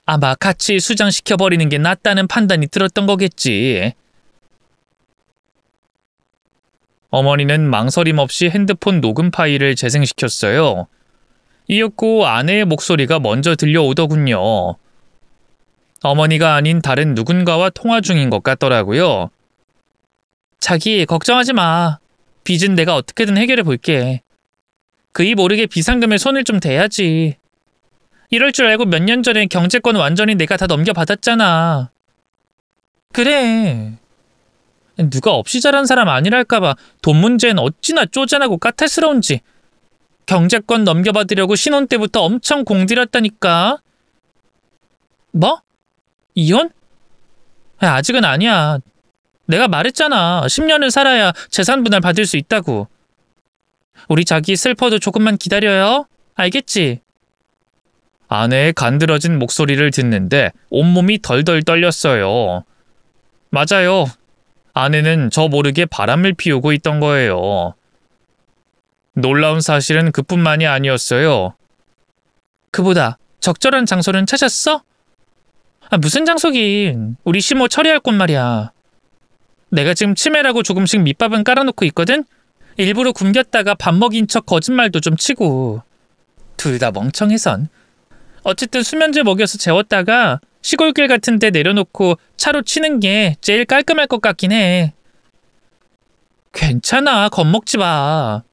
아마 같이 수장시켜버리는 게 낫다는 판단이 들었던 거겠지. 어머니는 망설임 없이 핸드폰 녹음 파일을 재생시켰어요. 이윽고 아내의 목소리가 먼저 들려오더군요. 어머니가 아닌 다른 누군가와 통화 중인 것 같더라고요. 자기 걱정하지 마. 빚은 내가 어떻게든 해결해 볼게. 그이 모르게 비상금에 손을 좀 대야지. 이럴 줄 알고 몇 년 전에 경제권 완전히 내가 다 넘겨받았잖아. 그래. 누가 없이 자란 사람 아니랄까봐 돈 문제는 어찌나 쪼잔하고 까탈스러운지. 경제권 넘겨받으려고 신혼 때부터 엄청 공들였다니까. 뭐? 이혼? 아직은 아니야. 내가 말했잖아. 10년을 살아야 재산 분할 받을 수 있다고. 우리 자기 슬퍼도 조금만 기다려요. 알겠지? 아내의 간드러진 목소리를 듣는데 온몸이 덜덜 떨렸어요. 맞아요. 아내는 저 모르게 바람을 피우고 있던 거예요. 놀라운 사실은 그뿐만이 아니었어요. 그보다 적절한 장소는 찾았어? 무슨 장소긴. 우리 시모 처리할 곳 말이야. 내가 지금 치매라고 조금씩 밑밥은 깔아놓고 있거든? 일부러 굶겼다가 밥 먹인 척 거짓말도 좀 치고. 둘 다 멍청해선. 어쨌든 수면제 먹여서 재웠다가 시골길 같은 데 내려놓고 차로 치는 게 제일 깔끔할 것 같긴 해. 괜찮아. 겁먹지 마.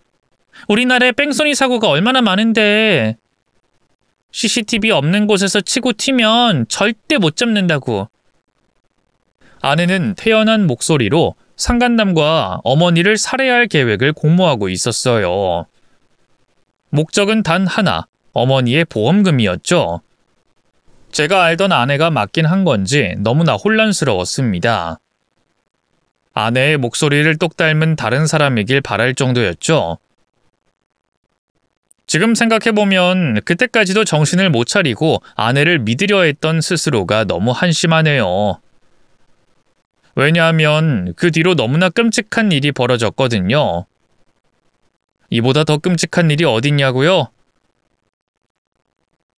우리나라에 뺑소니 사고가 얼마나 많은데. CCTV 없는 곳에서 치고 튀면 절대 못 잡는다고. 아내는 태연한 목소리로 상간남과 어머니를 살해할 계획을 공모하고 있었어요. 목적은 단 하나, 어머니의 보험금이었죠. 제가 알던 아내가 맞긴 한 건지 너무나 혼란스러웠습니다. 아내의 목소리를 똑 닮은 다른 사람이길 바랄 정도였죠. 지금 생각해보면 그때까지도 정신을 못 차리고 아내를 믿으려 했던 스스로가 너무 한심하네요. 왜냐하면 그 뒤로 너무나 끔찍한 일이 벌어졌거든요. 이보다 더 끔찍한 일이 어딨냐고요?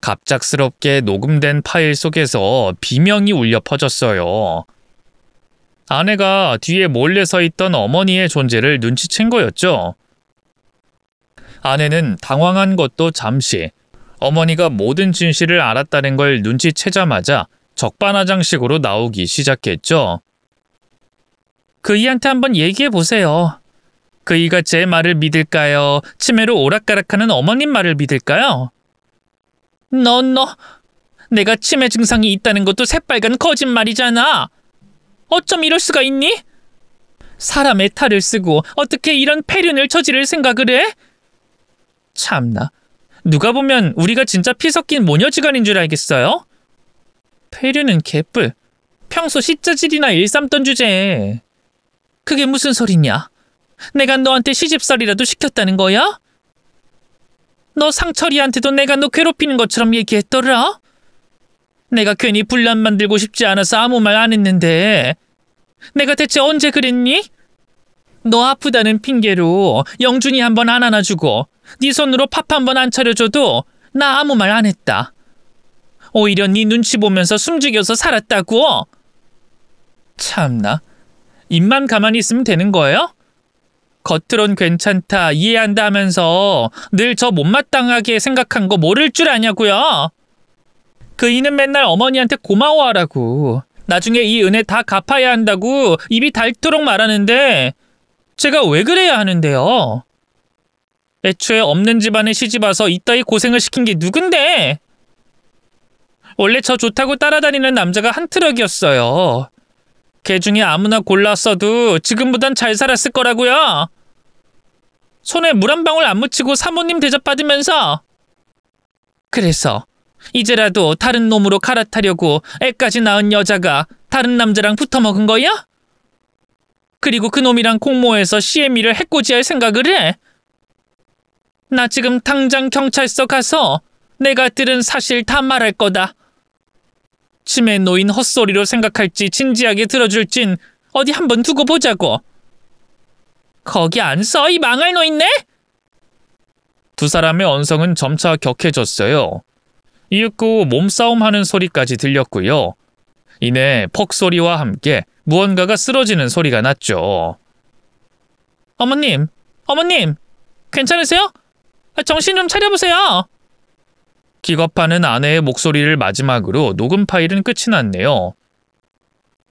갑작스럽게 녹음된 파일 속에서 비명이 울려 퍼졌어요. 아내가 뒤에 몰래 서 있던 어머니의 존재를 눈치챈 거였죠. 아내는 당황한 것도 잠시, 어머니가 모든 진실을 알았다는 걸 눈치채자마자 적반하장식으로 나오기 시작했죠. 그이한테 한번 얘기해보세요. 그이가 제 말을 믿을까요? 치매로 오락가락하는 어머님 말을 믿을까요? 너, 내가 치매 증상이 있다는 것도 새빨간 거짓말이잖아. 어쩜 이럴 수가 있니? 사람의 탈을 쓰고 어떻게 이런 폐륜을 저지를 생각을 해? 참나, 누가 보면 우리가 진짜 피 섞인 모녀지간인 줄 알겠어요? 폐륜은 개뿔, 평소 시짜질이나 일삼던 주제에. 그게 무슨 소리냐? 내가 너한테 시집살이라도 시켰다는 거야? 너 상철이한테도 내가 너 괴롭히는 것처럼 얘기했더라? 내가 괜히 분란 만들고 싶지 않아서 아무 말 안 했는데 내가 대체 언제 그랬니? 너 아프다는 핑계로 영준이 한번 안 안아주고 네 손으로 밥 한번 안 차려줘도 나 아무 말 안 했다. 오히려 네 눈치 보면서 숨죽여서 살았다고? 참나, 입만 가만히 있으면 되는 거예요? 겉으론 괜찮다, 이해한다 하면서 늘 저 못마땅하게 생각한 거 모를 줄 아냐고요? 그이는 맨날 어머니한테 고마워하라고, 나중에 이 은혜 다 갚아야 한다고 입이 닳도록 말하는데 제가 왜 그래야 하는데요? 애초에 없는 집안에 시집와서 이따위 고생을 시킨 게 누군데? 원래 저 좋다고 따라다니는 남자가 한 트럭이었어요. 걔 중에 아무나 골랐어도 지금보단 잘 살았을 거라고요. 손에 물 한 방울 안 묻히고 사모님 대접받으면서. 그래서 이제라도 다른 놈으로 갈아타려고 애까지 낳은 여자가 다른 남자랑 붙어먹은 거야? 그리고 그 놈이랑 공모해서 CM이를 해코지할 생각을 해? 나 지금 당장 경찰서 가서 내가 들은 사실 다 말할 거다. 치매 노인 헛소리로 생각할지 진지하게 들어줄진 어디 한번 두고 보자고. 거기 안 서, 이 망할 노인네? 두 사람의 언성은 점차 격해졌어요. 이윽고 몸싸움하는 소리까지 들렸고요. 이내 퍽 소리와 함께 무언가가 쓰러지는 소리가 났죠. 어머님, 괜찮으세요? 정신 좀 차려보세요. 기겁하는 아내의 목소리를 마지막으로 녹음 파일은 끝이 났네요.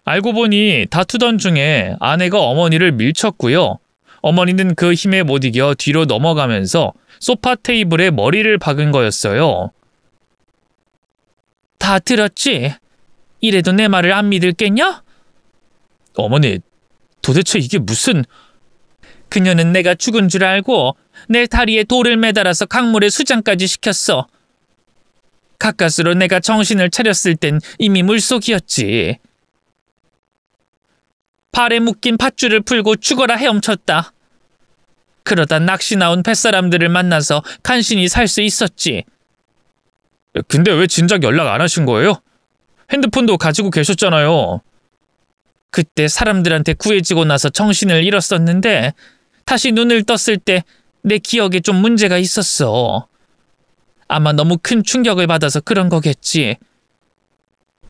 알고 보니 다투던 중에 아내가 어머니를 밀쳤고요. 어머니는 그 힘에 못 이겨 뒤로 넘어가면서 소파 테이블에 머리를 박은 거였어요. 다 들었지? 이래도 내 말을 안 믿을겠냐? 어머니, 도대체 이게 무슨... 그녀는 내가 죽은 줄 알고 내 다리에 돌을 매달아서 강물에 수장까지 시켰어. 가까스로 내가 정신을 차렸을 땐 이미 물속이었지. 발에 묶인 밧줄을 풀고 죽어라 헤엄쳤다. 그러다 낚시 나온 뱃사람들을 만나서 간신히 살 수 있었지. 근데 왜 진작 연락 안 하신 거예요? 핸드폰도 가지고 계셨잖아요. 그때 사람들한테 구해지고 나서 정신을 잃었었는데 다시 눈을 떴을 때 내 기억에 좀 문제가 있었어. 아마 너무 큰 충격을 받아서 그런 거겠지.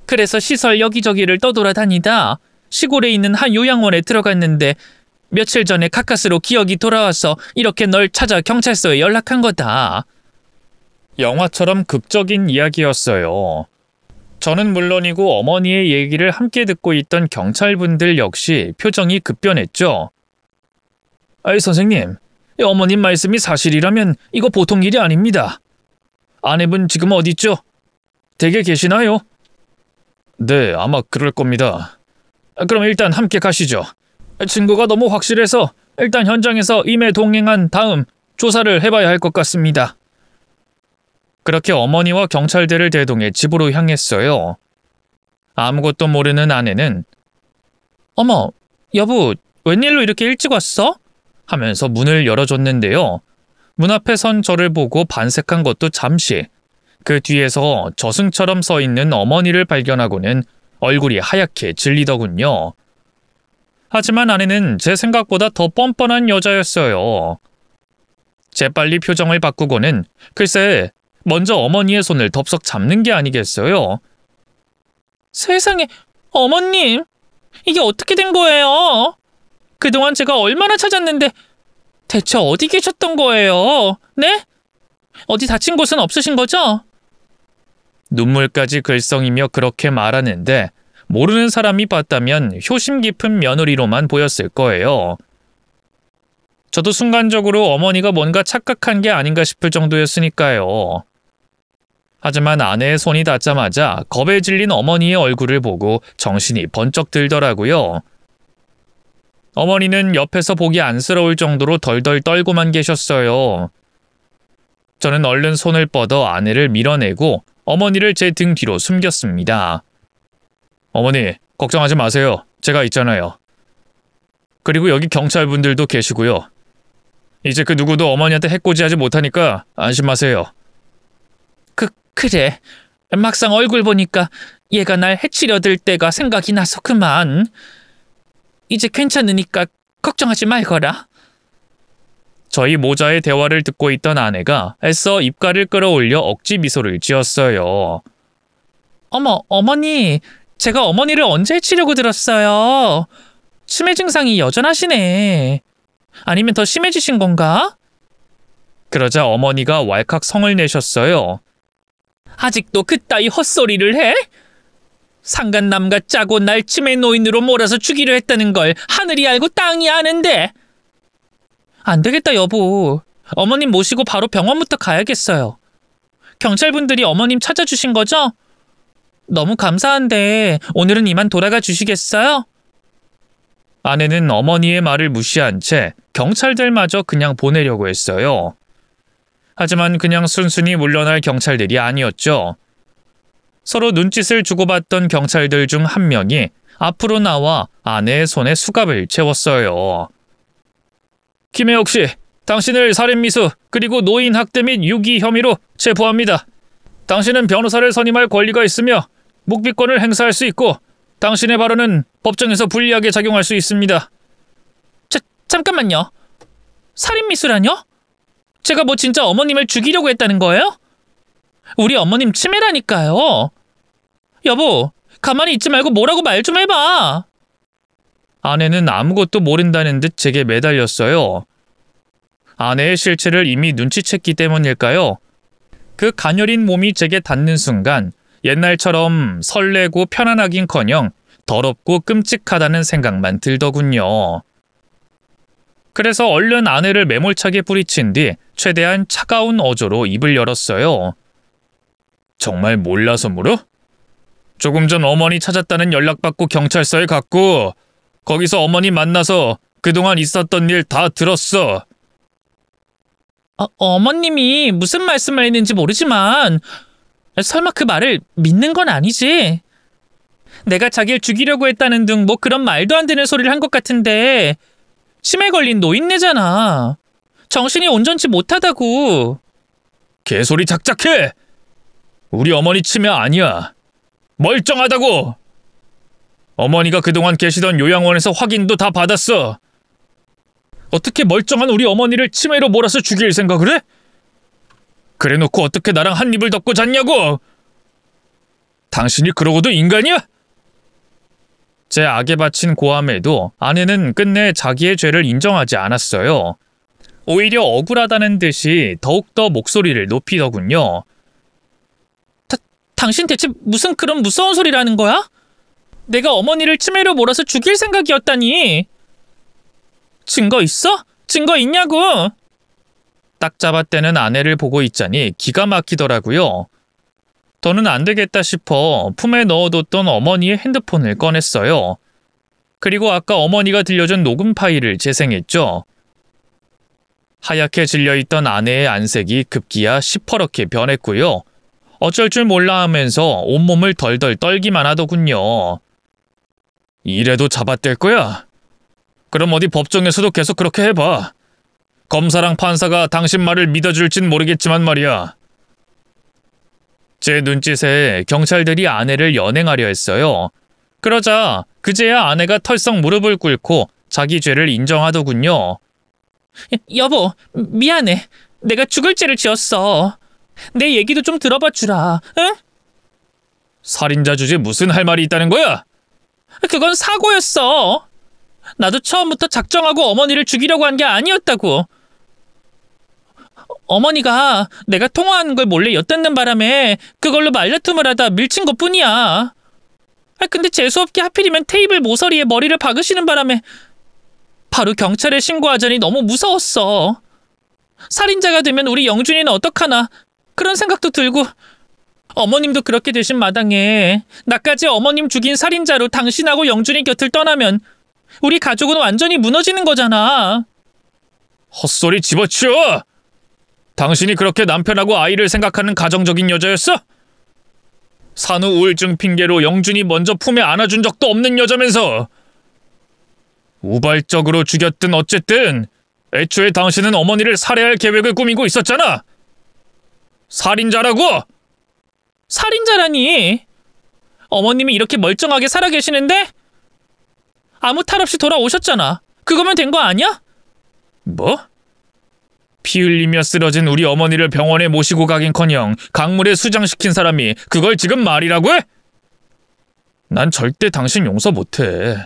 그래서 시설 여기저기를 떠돌아다니다 시골에 있는 한 요양원에 들어갔는데 며칠 전에 가까스로 기억이 돌아와서 이렇게 널 찾아 경찰서에 연락한 거다. 영화처럼 극적인 이야기였어요. 저는 물론이고 어머니의 얘기를 함께 듣고 있던 경찰분들 역시 표정이 급변했죠. 아이 선생님, 어머님 말씀이 사실이라면 이거 보통 일이 아닙니다. 아내분 지금 어디 있죠? 댁에 계시나요? 네, 아마 그럴 겁니다. 그럼 일단 함께 가시죠. 증거가 너무 확실해서 일단 현장에서 임해 동행한 다음 조사를 해봐야 할 것 같습니다. 그렇게 어머니와 경찰대를 대동해 집으로 향했어요. 아무것도 모르는 아내는 어머, 여보, 웬일로 이렇게 일찍 왔어? 하면서 문을 열어줬는데요. 문 앞에 선 저를 보고 반색한 것도 잠시. 그 뒤에서 저승처럼 서 있는 어머니를 발견하고는 얼굴이 하얗게 질리더군요. 하지만 아내는 제 생각보다 더 뻔뻔한 여자였어요. 재빨리 표정을 바꾸고는 글쎄 먼저 어머니의 손을 덥석 잡는 게 아니겠어요. 세상에, 어머님, 이게 어떻게 된 거예요? 그동안 제가 얼마나 찾았는데 대체 어디 계셨던 거예요? 네? 어디 다친 곳은 없으신 거죠? 눈물까지 글썽이며 그렇게 말하는데 모르는 사람이 봤다면 효심 깊은 며느리로만 보였을 거예요. 저도 순간적으로 어머니가 뭔가 착각한 게 아닌가 싶을 정도였으니까요. 하지만 아내의 손이 닿자마자 겁에 질린 어머니의 얼굴을 보고 정신이 번쩍 들더라고요. 어머니는 옆에서 보기 안쓰러울 정도로 덜덜 떨고만 계셨어요. 저는 얼른 손을 뻗어 아내를 밀어내고 어머니를 제 등 뒤로 숨겼습니다. 어머니, 걱정하지 마세요. 제가 있잖아요. 그리고 여기 경찰분들도 계시고요. 이제 그 누구도 어머니한테 해코지하지 못하니까 안심하세요. 그래. 막상 얼굴 보니까 얘가 날 해치려 들 때가 생각이 나서 그만. 이제 괜찮으니까 걱정하지 말거라. 저희 모자의 대화를 듣고 있던 아내가 애써 입가를 끌어올려 억지 미소를 지었어요. 어머, 어머니, 제가 어머니를 언제 해치려고 들었어요? 치매 증상이 여전하시네. 아니면 더 심해지신 건가? 그러자 어머니가 왈칵 성을 내셨어요. 아직도 그따위 헛소리를 해? 상간남과 짜고 날 치매 노인으로 몰아서 죽이려 했다는 걸 하늘이 알고 땅이 아는데. 안 되겠다, 여보. 어머님 모시고 바로 병원부터 가야겠어요. 경찰분들이 어머님 찾아주신 거죠? 너무 감사한데 오늘은 이만 돌아가 주시겠어요? 아내는 어머니의 말을 무시한 채 경찰들마저 그냥 보내려고 했어요. 하지만 그냥 순순히 물러날 경찰들이 아니었죠. 서로 눈짓을 주고받던 경찰들 중 한 명이 앞으로 나와 아내의 손에 수갑을 채웠어요. 김혜옥 씨, 당신을 살인미수 그리고 노인 학대 및 유기 혐의로 체포합니다. 당신은 변호사를 선임할 권리가 있으며 묵비권을 행사할 수 있고 당신의 발언은 법정에서 불리하게 작용할 수 있습니다. 잠깐만요. 살인미수라뇨? 제가 뭐 진짜 어머님을 죽이려고 했다는 거예요? 우리 어머님 치매라니까요. 여보, 가만히 있지 말고 뭐라고 말 좀 해봐. 아내는 아무것도 모른다는 듯 제게 매달렸어요. 아내의 실체를 이미 눈치챘기 때문일까요? 그 가녀린 몸이 제게 닿는 순간 옛날처럼 설레고 편안하긴커녕 더럽고 끔찍하다는 생각만 들더군요. 그래서 얼른 아내를 매몰차게 뿌리친 뒤 최대한 차가운 어조로 입을 열었어요. 정말 몰라서 물어? 조금 전 어머니 찾았다는 연락받고 경찰서에 갔고 거기서 어머니 만나서 그동안 있었던 일 다 들었어. 어머님이 무슨 말씀을 했는지 모르지만 설마 그 말을 믿는 건 아니지? 내가 자기를 죽이려고 했다는 등 뭐 그런 말도 안 되는 소리를 한 것 같은데 치매 걸린 노인네잖아. 정신이 온전치 못하다고. 개소리 작작해! 우리 어머니 치매 아니야. 멀쩡하다고! 어머니가 그동안 계시던 요양원에서 확인도 다 받았어. 어떻게 멀쩡한 우리 어머니를 치매로 몰아서 죽일 생각을 해? 그래놓고 어떻게 나랑 한 입을 덮고 잤냐고! 당신이 그러고도 인간이야? 제 악에 바친 고함에도 아내는 끝내 자기의 죄를 인정하지 않았어요. 오히려 억울하다는 듯이 더욱더 목소리를 높이더군요. 당신 대체 무슨 그런 무서운 소리라는 거야? 내가 어머니를 치매로 몰아서 죽일 생각이었다니. 증거 있어? 증거 있냐고. 딱 잡아떼는 아내를 보고 있자니 기가 막히더라고요. 더는 안 되겠다 싶어 품에 넣어뒀던 어머니의 핸드폰을 꺼냈어요. 그리고 아까 어머니가 들려준 녹음 파일을 재생했죠. 하얗게 질려있던 아내의 안색이 급기야 시퍼렇게 변했고요. 어쩔 줄 몰라 하면서 온몸을 덜덜 떨기만 하더군요. 이래도 잡아댈 거야? 그럼 어디 법정에서도 계속 그렇게 해봐. 검사랑 판사가 당신 말을 믿어줄진 모르겠지만 말이야. 제 눈짓에 경찰들이 아내를 연행하려 했어요. 그러자 그제야 아내가 털썩 무릎을 꿇고 자기 죄를 인정하더군요. 여보, 미안해. 내가 죽을 죄를 지었어. 내 얘기도 좀 들어봐 주라, 응? 살인자 주제 무슨 할 말이 있다는 거야? 그건 사고였어. 나도 처음부터 작정하고 어머니를 죽이려고 한 게 아니었다고. 어머니가 내가 통화하는 걸 몰래 엿듣는 바람에 그걸로 말다툼을 하다 밀친 것뿐이야. 근데 재수없게 하필이면 테이블 모서리에 머리를 박으시는 바람에 바로 경찰에 신고하자니 너무 무서웠어. 살인자가 되면 우리 영준이는 어떡하나 그런 생각도 들고, 어머님도 그렇게 되신 마당에 나까지 어머님 죽인 살인자로 당신하고 영준이 곁을 떠나면 우리 가족은 완전히 무너지는 거잖아. 헛소리 집어치워! 당신이 그렇게 남편하고 아이를 생각하는 가정적인 여자였어? 산후 우울증 핑계로 영준이 먼저 품에 안아준 적도 없는 여자면서. 우발적으로 죽였든 어쨌든 애초에 당신은 어머니를 살해할 계획을 꾸미고 있었잖아. 살인자라고! 살인자라니? 어머님이 이렇게 멀쩡하게 살아계시는데? 아무 탈 없이 돌아오셨잖아. 그거면 된 거 아니야? 뭐? 피 흘리며 쓰러진 우리 어머니를 병원에 모시고 가긴커녕 강물에 수장시킨 사람이 그걸 지금 말이라고 해? 난 절대 당신 용서 못해.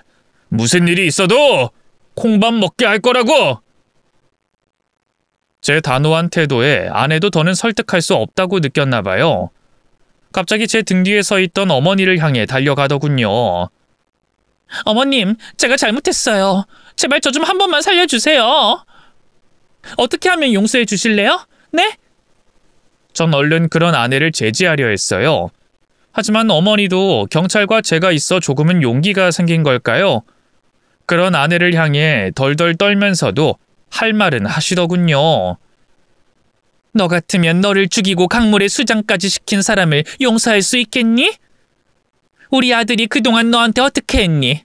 무슨 일이 있어도 콩밥 먹게 할 거라고! 제 단호한 태도에 아내도 더는 설득할 수 없다고 느꼈나 봐요. 갑자기 제 등 뒤에 서 있던 어머니를 향해 달려가더군요. 어머님, 제가 잘못했어요. 제발 저 좀 한 번만 살려주세요. 어떻게 하면 용서해 주실래요? 네? 전 얼른 그런 아내를 제지하려 했어요. 하지만 어머니도 경찰과 제가 있어 조금은 용기가 생긴 걸까요? 그런 아내를 향해 덜덜 떨면서도 할 말은 하시더군요. 너 같으면 너를 죽이고 강물에 수장까지 시킨 사람을 용서할 수 있겠니? 우리 아들이 그동안 너한테 어떻게 했니?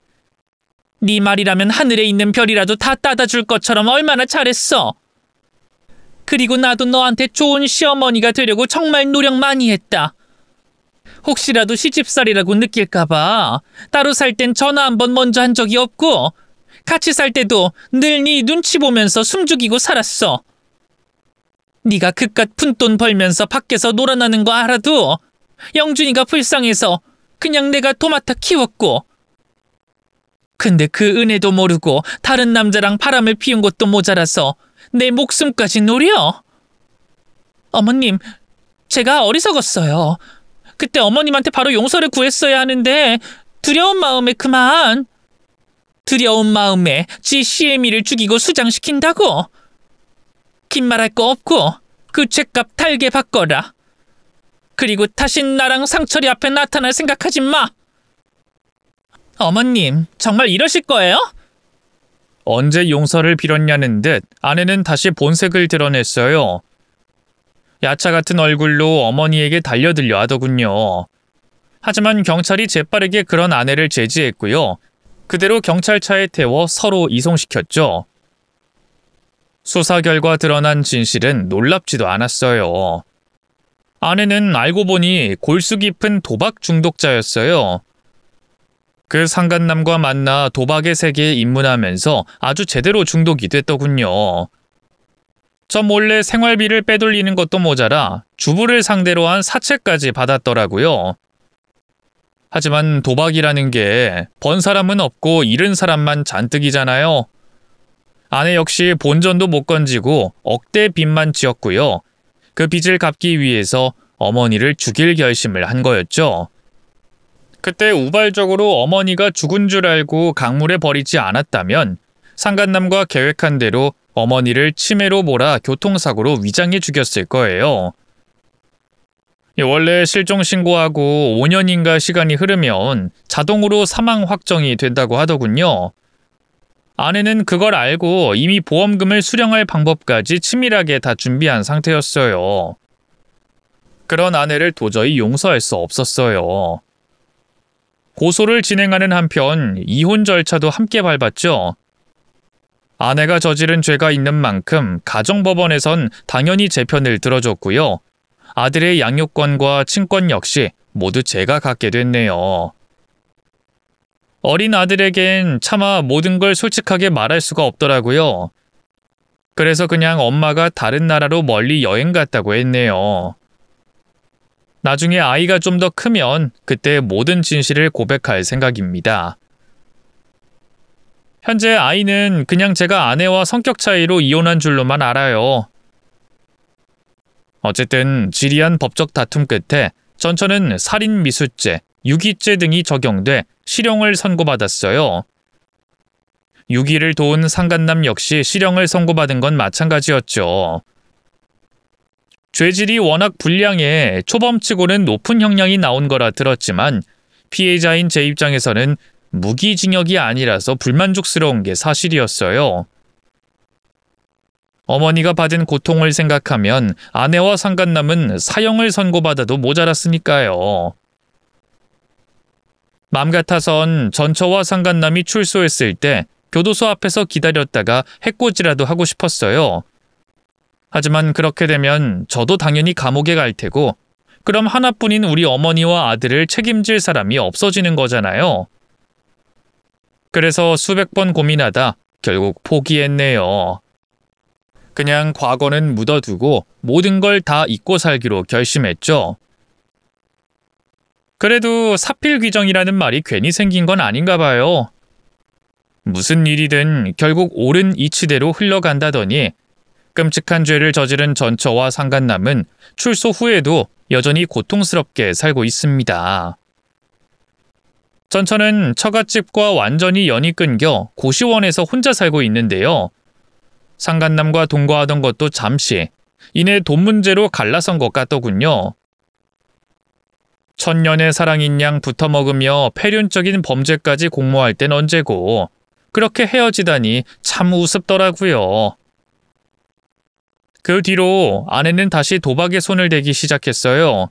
네 말이라면 하늘에 있는 별이라도 다 따다 줄 것처럼 얼마나 잘했어. 그리고 나도 너한테 좋은 시어머니가 되려고 정말 노력 많이 했다. 혹시라도 시집살이라고 느낄까봐 따로 살 땐 전화 한 번 먼저 한 적이 없고, 같이 살 때도 늘 네 눈치 보면서 숨죽이고 살았어. 네가 그깟 푼돈 벌면서 밖에서 놀아나는 거 알아도 영준이가 불쌍해서 그냥 내가 도맡아 키웠고, 근데 그 은혜도 모르고 다른 남자랑 바람을 피운 것도 모자라서 내 목숨까지 노려. 어머님, 제가 어리석었어요. 그때 어머님한테 바로 용서를 구했어야 하는데 두려운 마음에 그만. 두려운 마음에 지 시애미를 죽이고 수장시킨다고? 긴 말할 거 없고 그 죗값 달게 바꿔라. 그리고 다신 나랑 상철이 앞에 나타날 생각하지 마. 어머님, 정말 이러실 거예요? 언제 용서를 빌었냐는 듯 아내는 다시 본색을 드러냈어요. 야차 같은 얼굴로 어머니에게 달려들려 하더군요. 하지만 경찰이 재빠르게 그런 아내를 제지했고요. 그대로 경찰차에 태워 서로 이송시켰죠. 수사 결과 드러난 진실은 놀랍지도 않았어요. 아내는 알고 보니 골수 깊은 도박 중독자였어요. 그 상간남과 만나 도박의 세계에 입문하면서 아주 제대로 중독이 됐더군요. 저 몰래 생활비를 빼돌리는 것도 모자라 주부를 상대로 한 사채까지 받았더라고요. 하지만 도박이라는 게 번 사람은 없고 잃은 사람만 잔뜩이잖아요. 아내 역시 본전도 못 건지고 억대 빚만 지었고요. 그 빚을 갚기 위해서 어머니를 죽일 결심을 한 거였죠. 그때 우발적으로 어머니가 죽은 줄 알고 강물에 버리지 않았다면 상간남과 계획한 대로 어머니를 치매로 몰아 교통사고로 위장해 죽였을 거예요. 원래 실종 신고하고 5년인가 시간이 흐르면 자동으로 사망 확정이 된다고 하더군요. 아내는 그걸 알고 이미 보험금을 수령할 방법까지 치밀하게 다 준비한 상태였어요. 그런 아내를 도저히 용서할 수 없었어요. 고소를 진행하는 한편 이혼 절차도 함께 밟았죠. 아내가 저지른 죄가 있는 만큼 가정법원에선 당연히 제 편을 들어줬고요. 아들의 양육권과 친권 역시 모두 제가 갖게 됐네요. 어린 아들에겐 차마 모든 걸 솔직하게 말할 수가 없더라고요. 그래서 그냥 엄마가 다른 나라로 멀리 여행 갔다고 했네요. 나중에 아이가 좀 더 크면 그때 모든 진실을 고백할 생각입니다. 현재 아이는 그냥 제가 아내와 성격 차이로 이혼한 줄로만 알아요. 어쨌든 지리한 법적 다툼 끝에 전처는 살인 미수죄, 유기죄 등이 적용돼 실형을 선고받았어요. 유기를 도운 상간남 역시 실형을 선고받은 건 마찬가지였죠. 죄질이 워낙 불량해 초범치고는 높은 형량이 나온 거라 들었지만 피해자인 제 입장에서는 무기징역이 아니라서 불만족스러운 게 사실이었어요. 어머니가 받은 고통을 생각하면 아내와 상간남은 사형을 선고받아도 모자랐으니까요. 맘 같아선 전처와 상간남이 출소했을 때 교도소 앞에서 기다렸다가 해코지라도 하고 싶었어요. 하지만 그렇게 되면 저도 당연히 감옥에 갈 테고 그럼 하나뿐인 우리 어머니와 아들을 책임질 사람이 없어지는 거잖아요. 그래서 수백 번 고민하다 결국 포기했네요. 그냥 과거는 묻어두고 모든 걸 다 잊고 살기로 결심했죠. 그래도 사필귀정이라는 말이 괜히 생긴 건 아닌가 봐요. 무슨 일이든 결국 옳은 이치대로 흘러간다더니 끔찍한 죄를 저지른 전처와 상간남은 출소 후에도 여전히 고통스럽게 살고 있습니다. 전처는 처갓집과 완전히 연이 끊겨 고시원에서 혼자 살고 있는데요. 상간남과 동거하던 것도 잠시, 이내 돈 문제로 갈라선 것 같더군요. 천년의 사랑인 양 붙어먹으며 폐륜적인 범죄까지 공모할 땐 언제고 그렇게 헤어지다니 참 우습더라고요. 그 뒤로 아내는 다시 도박에 손을 대기 시작했어요.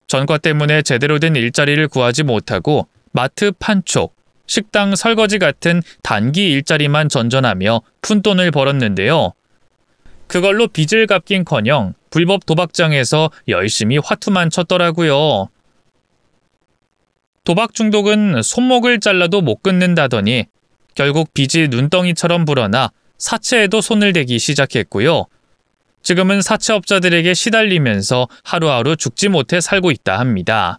전과 때문에 제대로 된 일자리를 구하지 못하고 마트 판촉, 식당 설거지 같은 단기 일자리만 전전하며 푼돈을 벌었는데요. 그걸로 빚을 갚긴커녕 불법 도박장에서 열심히 화투만 쳤더라고요. 도박 중독은 손목을 잘라도 못 끊는다더니 결국 빚이 눈덩이처럼 불어나 사채에도 손을 대기 시작했고요. 지금은 사채업자들에게 시달리면서 하루하루 죽지 못해 살고 있다 합니다.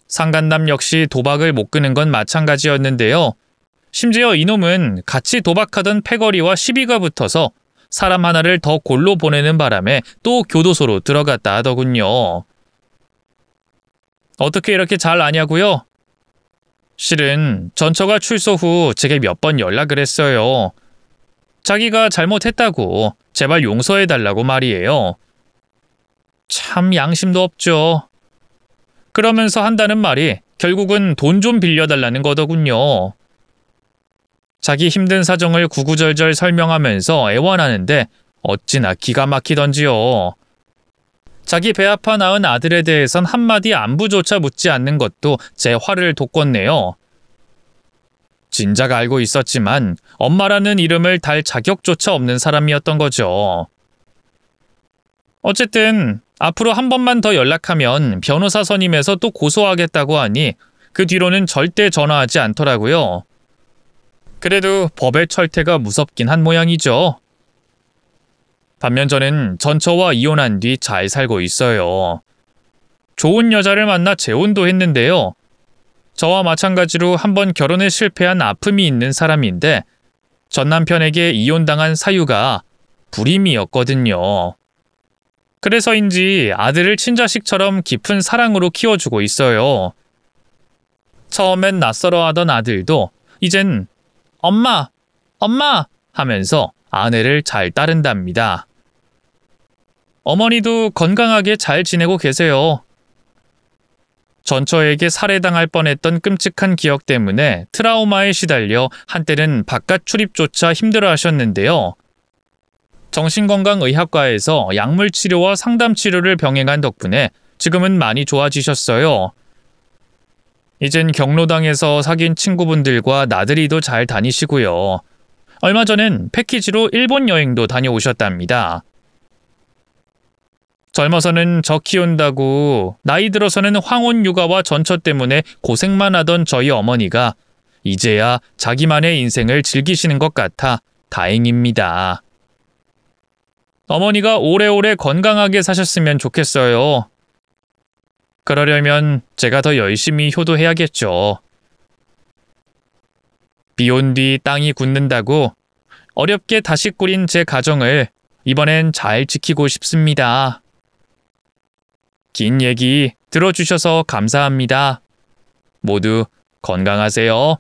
상간남 역시 도박을 못 끄는 건 마찬가지였는데요. 심지어 이놈은 같이 도박하던 패거리와 시비가 붙어서 사람 하나를 더 골로 보내는 바람에 또 교도소로 들어갔다 하더군요. 어떻게 이렇게 잘 아냐고요? 실은 전처가 출소 후 제게 몇 번 연락을 했어요. 자기가 잘못했다고 제발 용서해달라고 말이에요. 참 양심도 없죠. 그러면서 한다는 말이 결국은 돈 좀 빌려달라는 거더군요. 자기 힘든 사정을 구구절절 설명하면서 애원하는데 어찌나 기가 막히던지요. 자기 배 아파 낳은 아들에 대해선 한마디 안부조차 묻지 않는 것도 제 화를 돋궜네요. 진작 알고 있었지만 엄마라는 이름을 달 자격조차 없는 사람이었던 거죠. 어쨌든 앞으로 한 번만 더 연락하면 변호사 선임해서 또 고소하겠다고 하니 그 뒤로는 절대 전화하지 않더라고요. 그래도 법의 철퇴가 무섭긴 한 모양이죠. 반면 저는 전처와 이혼한 뒤 잘 살고 있어요. 좋은 여자를 만나 재혼도 했는데요. 저와 마찬가지로 한번 결혼에 실패한 아픔이 있는 사람인데 전 남편에게 이혼당한 사유가 불임이었거든요. 그래서인지 아들을 친자식처럼 깊은 사랑으로 키워주고 있어요. 처음엔 낯설어하던 아들도 이젠 엄마, 엄마 하면서 아내를 잘 따른답니다. 어머니도 건강하게 잘 지내고 계세요. 전처에게 살해당할 뻔했던 끔찍한 기억 때문에 트라우마에 시달려 한때는 바깥 출입조차 힘들어하셨는데요. 정신건강의학과에서 약물 치료와 상담 치료를 병행한 덕분에 지금은 많이 좋아지셨어요. 이젠 경로당에서 사귄 친구분들과 나들이도 잘 다니시고요. 얼마 전엔 패키지로 일본 여행도 다녀오셨답니다. 젊어서는 저 키운다고 나이 들어서는 황혼 육아와 전처 때문에 고생만 하던 저희 어머니가 이제야 자기만의 인생을 즐기시는 것 같아 다행입니다. 어머니가 오래오래 건강하게 사셨으면 좋겠어요. 그러려면 제가 더 열심히 효도해야겠죠. 비 온 뒤 땅이 굳는다고 어렵게 다시 꾸린 제 가정을 이번엔 잘 지키고 싶습니다. 긴 얘기 들어주셔서 감사합니다. 모두 건강하세요.